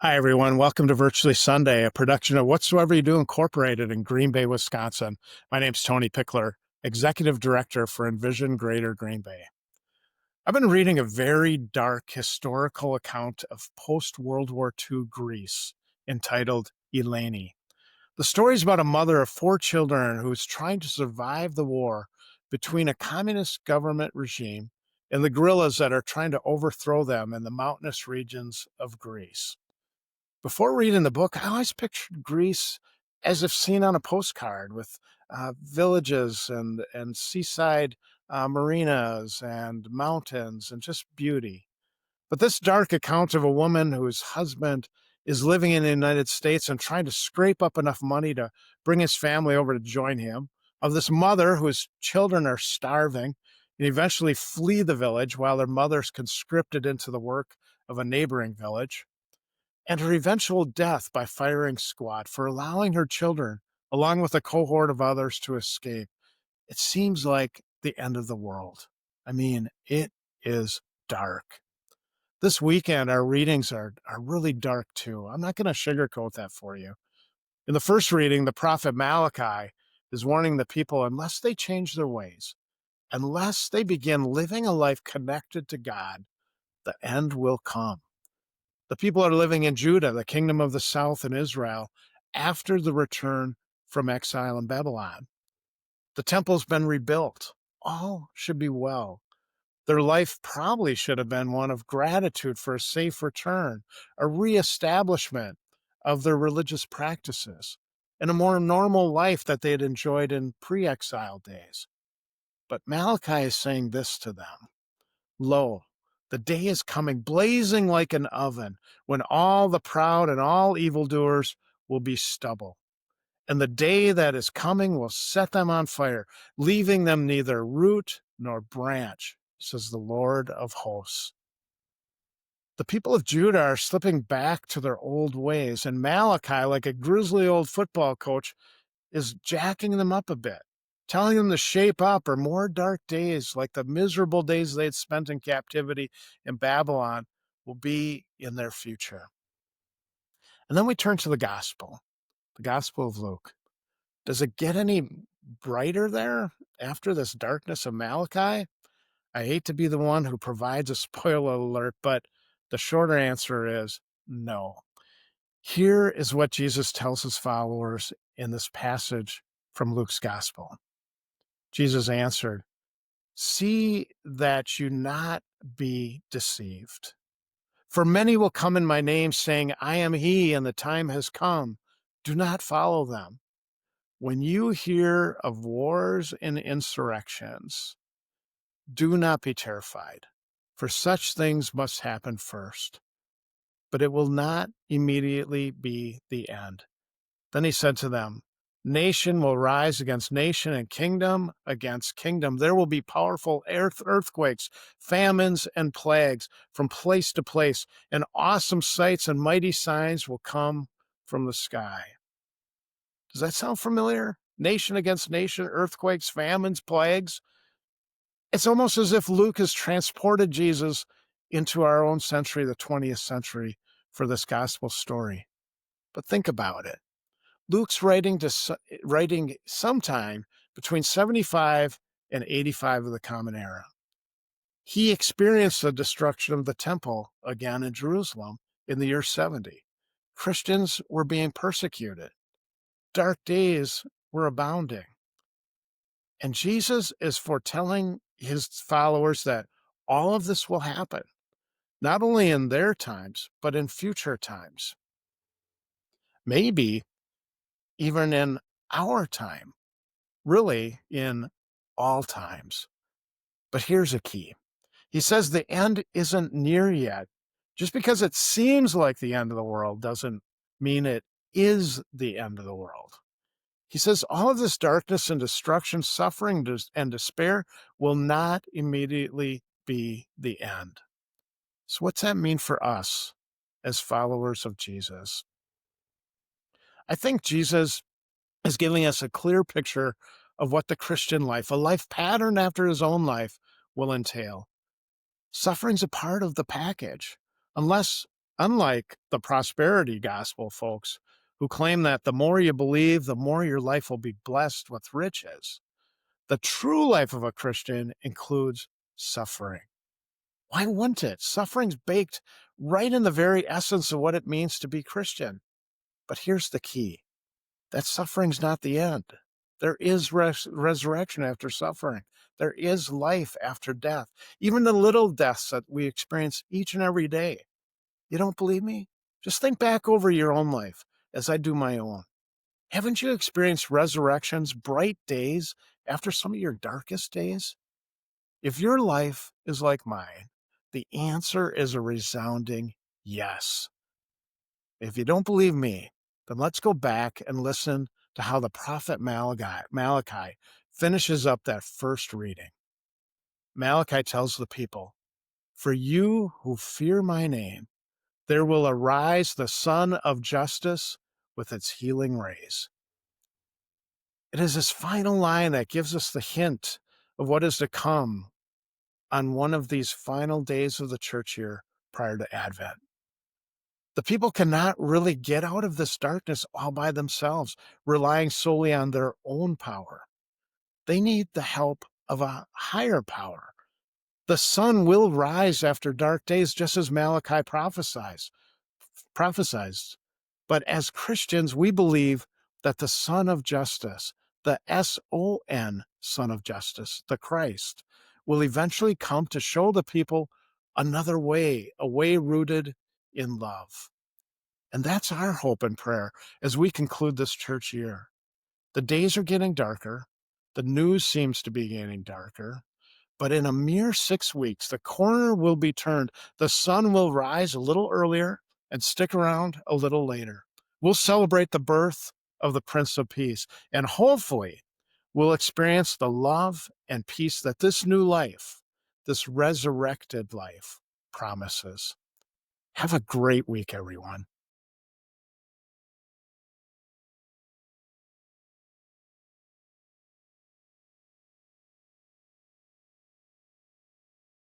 Hi, everyone. Welcome to Virtually Sunday, a production of Whatsoever You Do Incorporated in Green Bay, Wisconsin. My name's Tony Pickler, Executive Director for Envision Greater Green Bay. I've been reading a very dark historical account of post-World War II Greece entitled Eleni. The story is about a mother of 4 children who is trying to survive the war between a communist government regime and the guerrillas that are trying to overthrow them in the mountainous regions of Greece. Before reading the book, I always pictured Greece as if seen on a postcard with villages and seaside marinas and mountains and just beauty. But this dark account of a woman whose husband is living in the United States and trying to scrape up enough money to bring his family over to join him, of this mother whose children are starving and eventually flee the village while their mother's conscripted into the work of a neighboring village, and her eventual death by firing squad for allowing her children, along with a cohort of others, to escape. It seems like the end of the world. I mean, it is dark. This weekend, our readings are really dark too. I'm not going to sugarcoat that for you. In the first reading, the prophet Malachi is warning the people, unless they change their ways, unless they begin living a life connected to God, the end will come. The people are living in Judah, the kingdom of the south, in Israel, after the return from exile in Babylon. The temple's been rebuilt. All should be well. Their life probably should have been one of gratitude for a safe return, a reestablishment of their religious practices, and a more normal life that they had enjoyed in pre-exile days. But Malachi is saying this to them: Lo, the day is coming, blazing like an oven, when all the proud and all evildoers will be stubble. And the day that is coming will set them on fire, leaving them neither root nor branch, says the Lord of hosts. The people of Judah are slipping back to their old ways, and Malachi, like a grizzly old football coach, is jacking them up a bit, telling them to shape up, or more dark days, like the miserable days they had spent in captivity in Babylon, will be in their future. And then we turn to the Gospel of Luke. Does it get any brighter there after this darkness of Malachi? I hate to be the one who provides a spoiler alert, but the shorter answer is no. Here is what Jesus tells his followers in this passage from Luke's Gospel. Jesus answered, "See that you not be deceived. For many will come in my name, saying, I am he, and the time has come. Do not follow them. When you hear of wars and insurrections, do not be terrified, for such things must happen first, but it will not immediately be the end." Then he said to them, "Nation will rise against nation and kingdom against kingdom. There will be powerful earthquakes, famines, and plagues from place to place, and awesome sights and mighty signs will come from the sky." Does that sound familiar? Nation against nation, earthquakes, famines, plagues. It's almost as if Luke has transported Jesus into our own century, the 20th century, for this gospel story. But think about it. Luke's writing sometime between 75 and 85 of the Common Era. He experienced the destruction of the temple again in Jerusalem in the year 70. Christians were being persecuted. Dark days were abounding. And Jesus is foretelling his followers that all of this will happen, not only in their times, but in future times. Maybe even in our time. Really, in all times. But here's a key. He says the end isn't near yet. Just because it seems like the end of the world doesn't mean it is the end of the world. He says all of this darkness and destruction, suffering and despair will not immediately be the end. So what's that mean for us as followers of Jesus? I think Jesus is giving us a clear picture of what the Christian life, a life patterned after his own life, will entail. Suffering's a part of the package. Unless Unlike the prosperity gospel folks who claim that the more you believe, the more your life will be blessed with riches, the true life of a Christian includes suffering. Why wouldn't it? Suffering's baked right in the very essence of what it means to be Christian. But here's the key. That suffering's not the end. There is resurrection after suffering. There is life after death. Even the little deaths that we experience each and every day. You don't believe me? Just think back over your own life as I do my own. Haven't you experienced resurrections, bright days after some of your darkest days? If your life is like mine, the answer is a resounding yes. If you don't believe me, then let's go back and listen to how the prophet Malachi finishes up that first reading. Malachi tells the people, "For you who fear my name, there will arise the Sun of Justice with its healing rays." It is this final line that gives us the hint of what is to come on one of these final days of the church year prior to Advent. The people cannot really get out of this darkness all by themselves, relying solely on their own power. They need the help of a higher power. The sun will rise after dark days, just as Malachi prophesies. But as Christians, we believe that the Son of Justice, the S-O-N, Son of Justice, the Christ, will eventually come to show the people another way, a way rooted in love. And that's our hope and prayer as we conclude this church year. The days are getting darker. The news seems to be getting darker. But in a mere 6 weeks, the corner will be turned. The sun will rise a little earlier and stick around a little later. We'll celebrate the birth of the Prince of Peace, and hopefully we'll experience the love and peace that this new life, this resurrected life, promises. Have a great week, everyone.